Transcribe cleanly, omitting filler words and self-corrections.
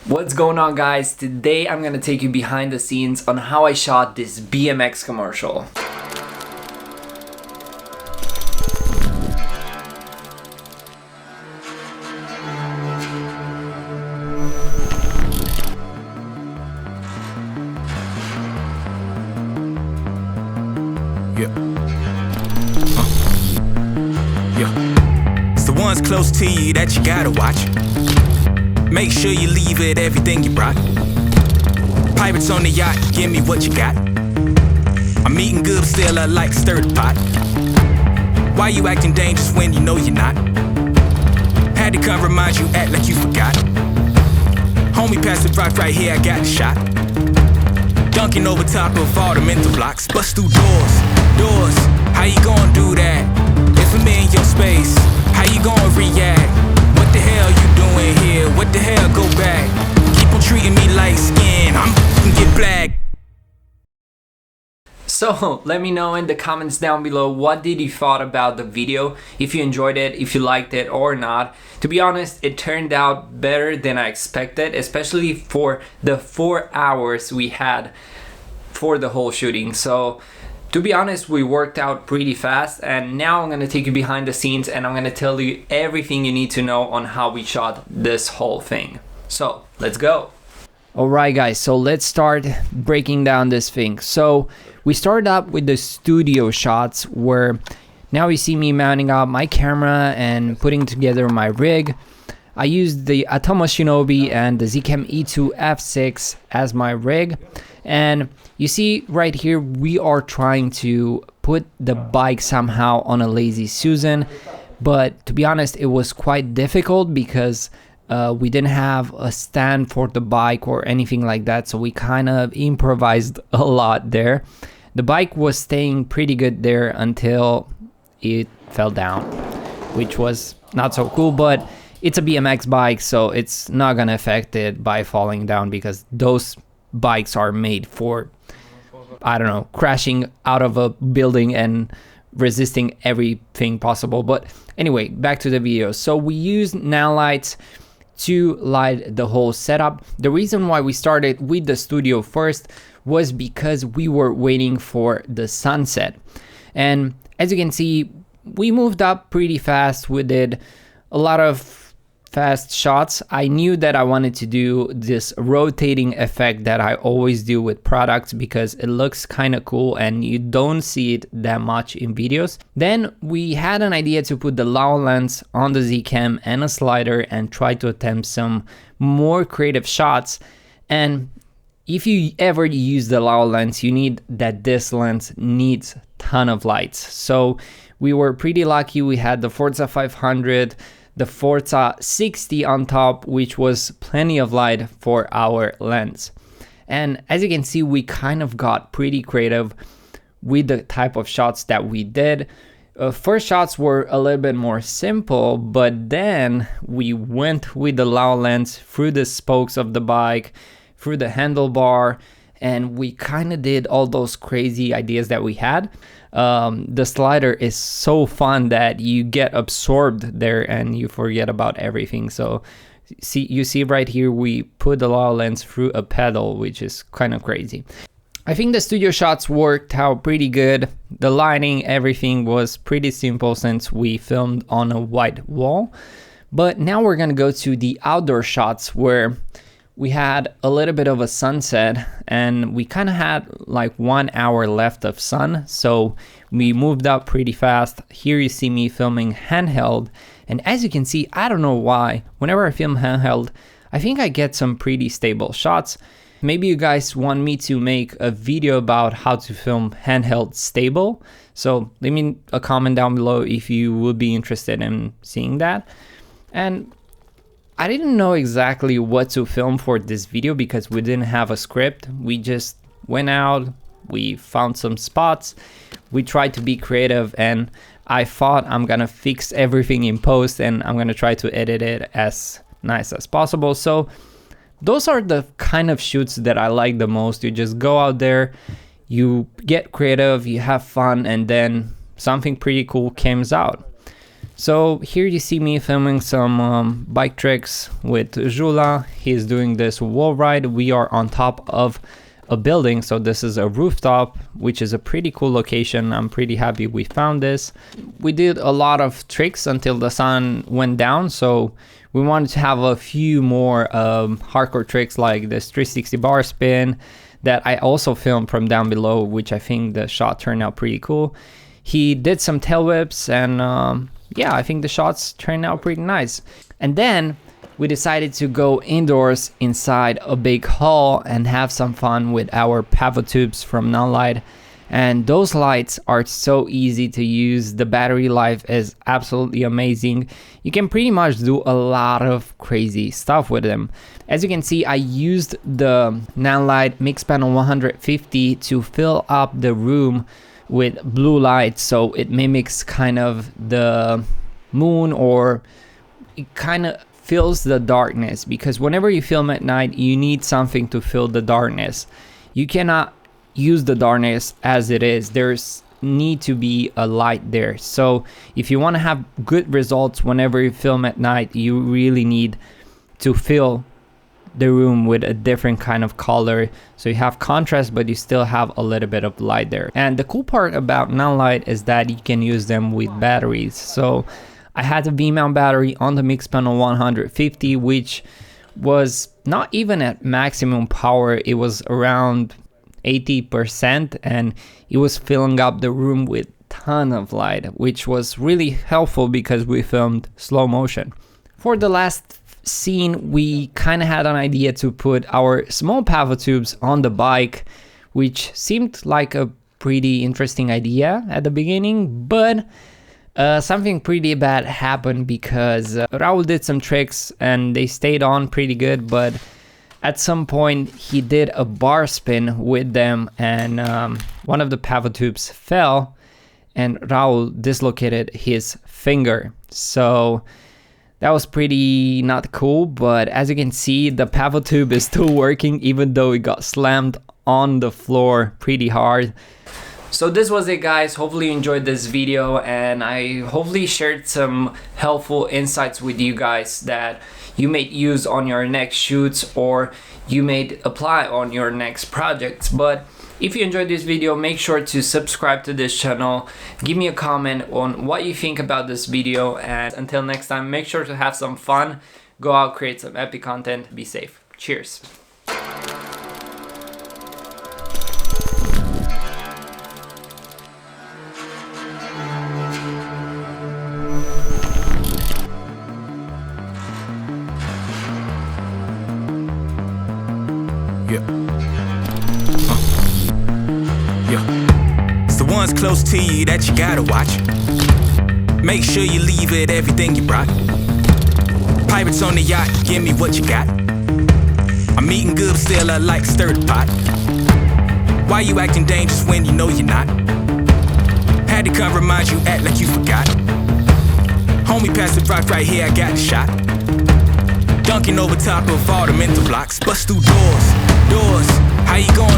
What's going on, guys? Today I'm gonna take you behind the scenes on how I shot this BMX commercial. It's the ones close to you that you gotta watch. Make sure you leave it everything you brought. Pirates on the yacht, give me what you got. I'm eating good, but still I like to stir the pot. Why you acting dangerous when you know you're not? Had to come remind you, act like you forgot. Homie, pass the rock right here, I got the shot. Dunking over top of all the mental blocks. Bust through doors, how you gonna do that? If I'm in your space, how you gonna react? What the hell you doing here? What the hell, go back. Keep on treating me like skin, I'm gonna get black. So let me know in the comments down below, what did you thought about the video? If you enjoyed it, if you liked it or not. To be honest, it turned out better than I expected, especially for the 4 hours we had for the whole shooting. So to be honest, we worked out pretty fast, and now I'm gonna take you behind the scenes and I'm gonna tell you everything you need to know on how we shot this whole thing. So let's go. Alright guys, so let's start breaking down this thing. So we started up with the studio shots, where now you see me mounting up my camera and putting together my rig. I used the Atomo Shinobi and the Zcam E2-F6 as my rig. And you see right here, we are trying to put the bike somehow on a Lazy Susan. But to be honest, it was quite difficult because we didn't have a stand for the bike or anything like that. So we kind of improvised a lot there. The bike was staying pretty good there until it fell down, which was not so cool, but it's a BMX bike, so it's not gonna affect it by falling down, because those bikes are made for, I don't know, crashing out of a building and resisting everything possible. But anyway, back to the video. So we used now lights to light the whole setup. The reason why we started with the studio first was because we were waiting for the sunset. And as you can see, we moved up pretty fast. We did a lot of fast shots. I knew that I wanted to do this rotating effect that I always do with products, because it looks kind of cool and you don't see it that much in videos. Then we had an idea to put the low lens on the Zcam and a slider and try to attempt some more creative shots. And if you ever use the low lens, you need that this lens needs a ton of lights. So we were pretty lucky. We had the Forza 500, the Forza 60 on top, which was plenty of light for our lens. And as you can see, we kind of got pretty creative with the type of shots that we did. First shots were a little bit more simple, but then we went with the low lens through the spokes of the bike, through the handlebar, and we kind of did all those crazy ideas that we had. The slider is so fun that you get absorbed there and you forget about everything. So you see right here, we put the low lens through a pedal, which is kind of crazy. I think the studio shots worked out pretty good. The lighting, everything was pretty simple since we filmed on a white wall. But now we're gonna go to the outdoor shots, where we had a little bit of a sunset and we kind of had like 1 hour left of sun. So we moved up pretty fast. Here you see me filming handheld. And as you can see, I don't know why, whenever I film handheld, I think I get some pretty stable shots. Maybe you guys want me to make a video about how to film handheld stable. So leave me a comment down below if you would be interested in seeing that. And I didn't know exactly what to film for this video because we didn't have a script. We just went out, we found some spots, we tried to be creative, and I thought I'm gonna fix everything in post and I'm gonna try to edit it as nice as possible. So those are the kind of shoots that I like the most. You just go out there, you get creative, you have fun, and then something pretty cool comes out. So here you see me filming some bike tricks with Jula. He's doing this wall ride. We are on top of a building, so this is a rooftop, which is a pretty cool location. I'm pretty happy we found this. We did a lot of tricks until the sun went down, so we wanted to have a few more hardcore tricks like this 360 bar spin that I also filmed from down below, which I think the shot turned out pretty cool. He did some tail whips, and yeah, I think the shots turned out pretty nice. And then we decided to go indoors inside a big hall and have some fun with our pavo tubes from Nonlight. And those lights are so easy to use. The battery life is absolutely amazing. You can pretty much do a lot of crazy stuff with them. As you can see, I used the Nonlight Mixpanel 150 to fill up the room with blue light, so it mimics kind of the moon, or it kind of fills the darkness, because whenever you film at night you need something to fill the darkness. You cannot use the darkness as it is. There's need to be a light there. So if you want to have good results whenever you film at night, you really need to fill the room with a different kind of color, so you have contrast but you still have a little bit of light there. And the cool part about Nonlight is that you can use them with batteries. So I had a V-mount battery on the Mixpanel 150, which was not even at maximum power. It was around 80%, and it was filling up the room with ton of light, which was really helpful because we filmed slow motion. For the last scene, we kind of had an idea to put our small pavo tubes on the bike, which seemed like a pretty interesting idea at the beginning, but something pretty bad happened because Raul did some tricks and they stayed on pretty good, but at some point he did a bar spin with them, and one of the pavo tubes fell and Raul dislocated his finger. So that was pretty not cool, but as you can see, the pavo tube is still working even though it got slammed on the floor pretty hard. So this was it, guys. Hopefully you enjoyed this video, and I hopefully shared some helpful insights with you guys that you may use on your next shoots or you may apply on your next projects. But if you enjoyed this video, make sure to subscribe to this channel, give me a comment on what you think about this video, and until next time, make sure to have some fun, go out, create some epic content, be safe. Cheers. It's the ones close to you that you gotta watch. Make sure you leave it everything you brought. Pirates on the yacht, give me what you got. I'm eating good, but still I like stir the pot. Why you acting dangerous when you know you're not? Had to come remind you, act like you forgot. Homie, pass the rock right here, I got the shot. Dunking over top of all the mental blocks. Bust through doors, how you going